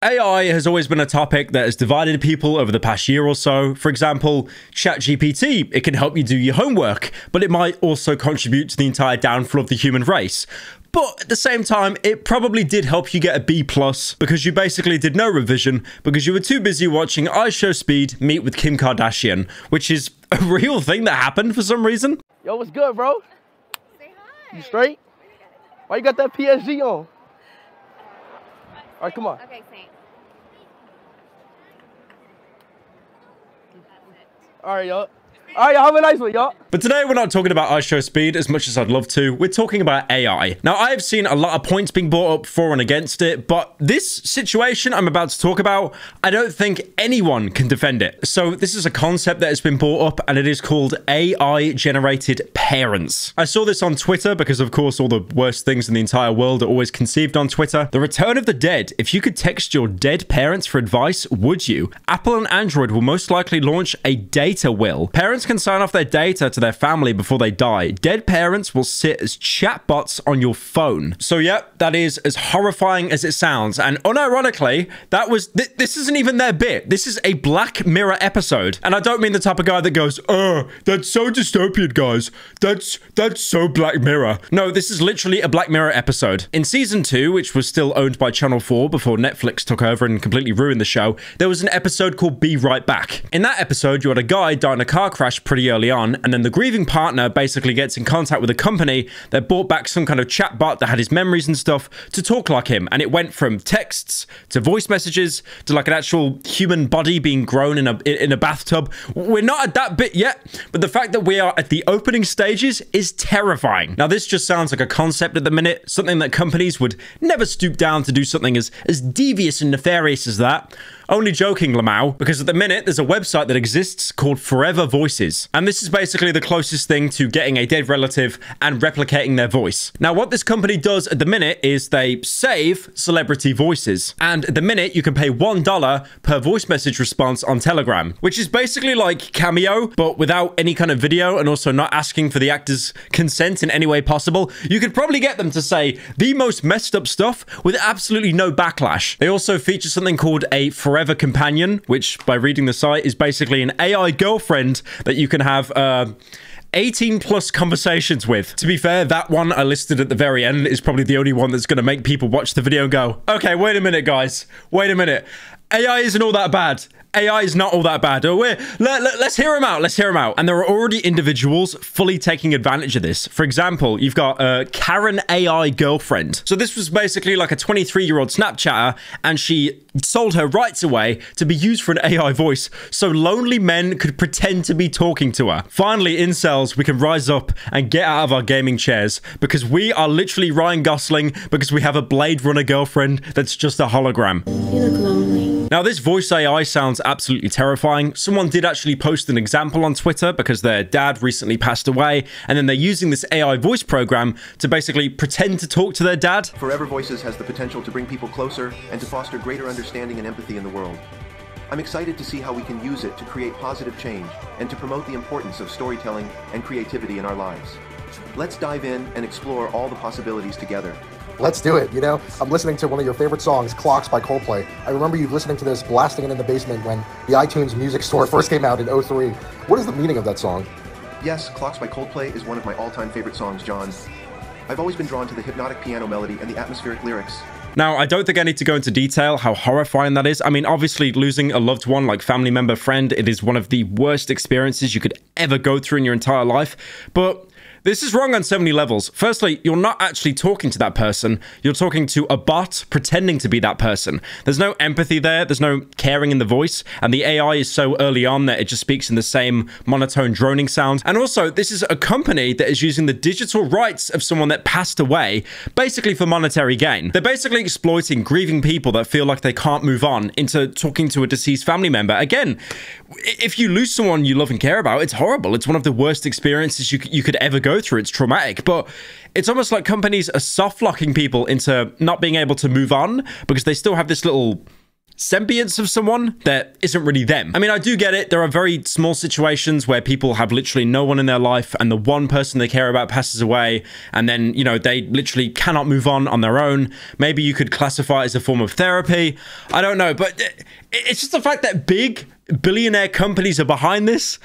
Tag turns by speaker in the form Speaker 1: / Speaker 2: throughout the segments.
Speaker 1: AI has always been a topic that has divided people over the past year or so. For example, ChatGPT, it can help you do your homework, but it might also contribute to the entire downfall of the human race. But at the same time, it probably did help you get a B+ because you basically did no revision because you were too busy watching Speed meet with Kim Kardashian, which is a real thing that happened for some reason.
Speaker 2: Yo, what's good, bro?
Speaker 3: Say hi.
Speaker 2: You straight? Why you got that PSG on? All right, come on.
Speaker 3: Okay, thanks.
Speaker 2: All right, y'all. All right, y'all have a nice one, y'all.
Speaker 1: But today we're not talking about Speed as much as I'd love to. We're talking about AI. Now, I've seen a lot of points being brought up for and against it, but this situation I'm about to talk about, I don't think anyone can defend it. So this is a concept that has been brought up, and it is called AI-generated parents. I saw this on Twitter because, of course, all the worst things in the entire world are always conceived on Twitter. The return of the dead. If you could text your dead parents for advice, would you? Apple and Android will most likely launch a data will. Parents can sign off their data to their family before they die. Dead parents will sit as chatbots on your phone. So yeah, that is as horrifying as it sounds. And unironically, that was this isn't even their bit. This is a Black Mirror episode. And I don't mean the type of guy that goes, that's so dystopian, guys. That's so Black Mirror. No, this is literally a Black Mirror episode. In season 2, which was still owned by Channel 4 before Netflix took over and completely ruined the show, there was an episode called Be Right Back. In that episode, you had a guy die in a car crash pretty early on, and then the grieving partner basically gets in contact with a company that brought back some kind of chatbot that had his memories and stuff to talk like him, and it went from texts to voice messages to like an actual human body being grown in a bathtub. We're not at that bit yet, but the fact that we are at the opening stages is terrifying. Now, this just sounds like a concept at the minute, something that companies would never stoop down to do something as devious and nefarious as that. Only joking, Lamau, because at the minute, there's a website that exists called Forever Voices. And this is basically the closest thing to getting a dead relative and replicating their voice. Now, what this company does at the minute is they save celebrity voices. And at the minute, you can pay $1 per voice message response on Telegram, which is basically like Cameo, but without any kind of video and also not asking for the actor's consent in any way possible. You could probably get them to say the most messed up stuff with absolutely no backlash. They also feature something called a Forever Companion, which by reading the site is basically an AI girlfriend that you can have 18+ conversations with. To be fair, that one I listed at the very end is probably the only one that's going to make people watch the video and go, okay, wait a minute, guys. Wait a minute. AI isn't all that bad. AI is not all that bad. Let's hear him out. Let's hear him out. And there are already individuals fully taking advantage of this. For example, you've got Karen AI girlfriend. So this was basically like a 23-year-old Snapchatter, and she sold her rights away to be used for an AI voice so lonely men could pretend to be talking to her. Finally, incels, we can rise up and get out of our gaming chairs because we are literally Ryan Gosling because we have a Blade Runner girlfriend that's just a hologram.
Speaker 4: You look lonely.
Speaker 1: Now, this voice AI sounds absolutely terrifying. Someone did actually post an example on Twitter because their dad recently passed away, and then they're using this AI voice program to basically pretend to talk to their dad.
Speaker 5: Forever Voices has the potential to bring people closer and to foster greater understanding and empathy in the world. I'm excited to see how we can use it to create positive change and to promote the importance of storytelling and creativity in our lives. Let's dive in and explore all the possibilities together.
Speaker 6: Let's do it. You know, I'm listening to one of your favorite songs, Clocks by Coldplay. I remember you listening to this, blasting it in the basement when the iTunes Music Store first came out in '03. What is the meaning of that song?
Speaker 5: Yes, Clocks by Coldplay is one of my all-time favorite songs, John. I've always been drawn to the hypnotic piano melody and the atmospheric lyrics.
Speaker 1: Now, I don't think I need to go into detail how horrifying that is. I mean, obviously, losing a loved one, like family member, friend, it is one of the worst experiences you could ever go through in your entire life. But this is wrong on so many levels. Firstly, you're not actually talking to that person. You're talking to a bot pretending to be that person. There's no empathy there. There's no caring in the voice. And the AI is so early on that it just speaks in the same monotone droning sound. And also, this is a company that is using the digital rights of someone that passed away, basically for monetary gain. They're basically exploiting grieving people that feel like they can't move on into talking to a deceased family member. Again, if you lose someone you love and care about, it's horrible. It's one of the worst experiences you could ever go through. It's traumatic, but it's almost like companies are soft locking people into not being able to move on because they still have this little semblance of someone that isn't really them. I mean, I do get it. There are very small situations where people have literally no one in their life and the one person they care about passes away, and then, you know, they literally cannot move on their own. Maybe you could classify it as a form of therapy. I don't know, but it's just the fact that big billionaire companies are behind this.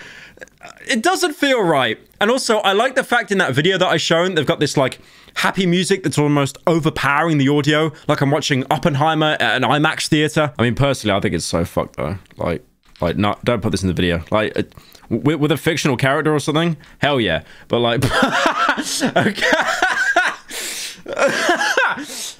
Speaker 1: It doesn't feel right. And also, I like the fact in that video that I shown, they've got this like happy music that's almost overpowering the audio, like I'm watching Oppenheimer at an IMAX theater. I mean, personally, I think it's so fucked though. Like, not, don't put this in the video. Like, with a fictional character or something, hell yeah. But like, okay.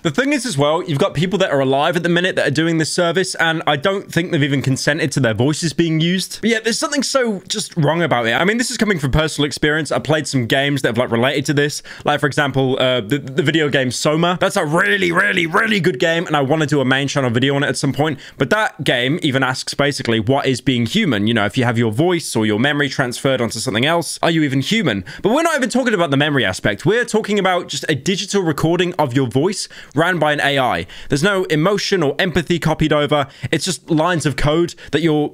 Speaker 1: The thing is as well, you've got people that are alive at the minute that are doing this service, and I don't think they've even consented to their voices being used. But yeah, there's something so just wrong about it. I mean, this is coming from personal experience. I played some games that have like related to this. Like, for example, the video game Soma. That's a really, really, really good game, and I want to do a main channel video on it at some point. But that game even asks basically, what is being human? You know, if you have your voice or your memory transferred onto something else, are you even human? But we're not even talking about the memory aspect. We're talking about just a digital recording of your voice ran by an AI. There's no emotion or empathy copied over. It's just lines of code that you're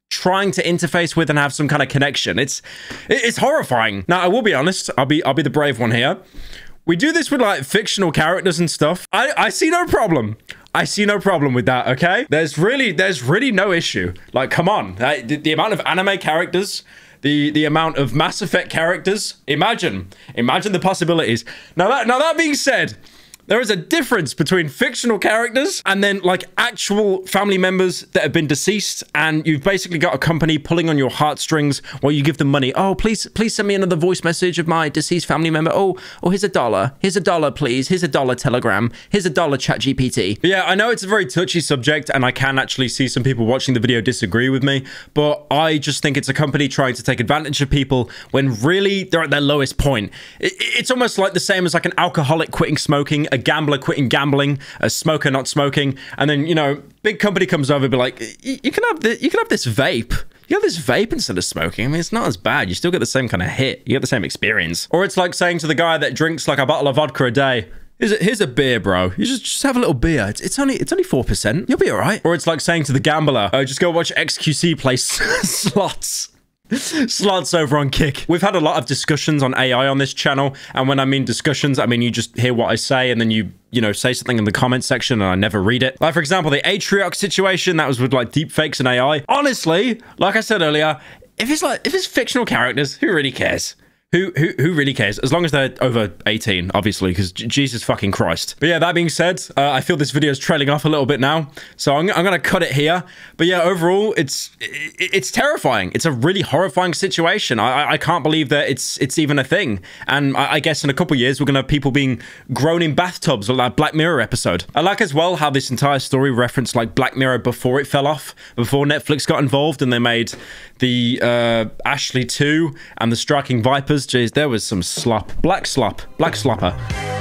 Speaker 1: trying to interface with and have some kind of connection. It's horrifying. Now, I will be honest. I'll be the brave one here. We do this with like fictional characters and stuff. I see no problem. I see no problem with that, okay? There's really no issue. Like, come on. The amount of anime characters, the amount of Mass Effect characters, imagine the possibilities. Now that being said, there is a difference between fictional characters and then like actual family members that have been deceased, and you've basically got a company pulling on your heartstrings while you give them money. Oh, please send me another voice message of my deceased family member. Oh, here's $1. Here's $1, please. Here's $1 Telegram. Here's $1 ChatGPT. Yeah, I know it's a very touchy subject, and I can actually see some people watching the video disagree with me, but I just think it's a company trying to take advantage of people when really they're at their lowest point. It's almost like the same as like an alcoholic quitting smoking, a gambler quitting gambling, a smoker not smoking, and then, you know, big company comes over and be like, you can have this vape. You have this vape instead of smoking. I mean, it's not as bad. You still get the same kind of hit. You get the same experience. Or it's like saying to the guy that drinks like a bottle of vodka a day, here's a beer, bro. You just have a little beer. It's only 4%. You'll be all right. Or it's like saying to the gambler, just go watch XQC play slots over on Kick. We've had a lot of discussions on AI on this channel, and when I mean discussions, I mean you just hear what I say and then you know, say something in the comment section and I never read it. Like, for example, the Atriox situation, that was with like deepfakes and AI. Honestly, like I said earlier, if it's fictional characters, who really cares? Who really cares? As long as they're over 18, obviously, because Jesus fucking Christ. But yeah, that being said, I feel this video is trailing off a little bit now, so I'm gonna cut it here. But yeah, overall, it's terrifying. It's a really horrifying situation. I can't believe that it's even a thing. And I guess in a couple of years, we're gonna have people being grown in bathtubs, like that Black Mirror episode. I like as well how this entire story referenced like Black Mirror before it fell off, before Netflix got involved and they made the Ashley 2 and the Striking Vipers. Jeez, there was some slop. Black slopper.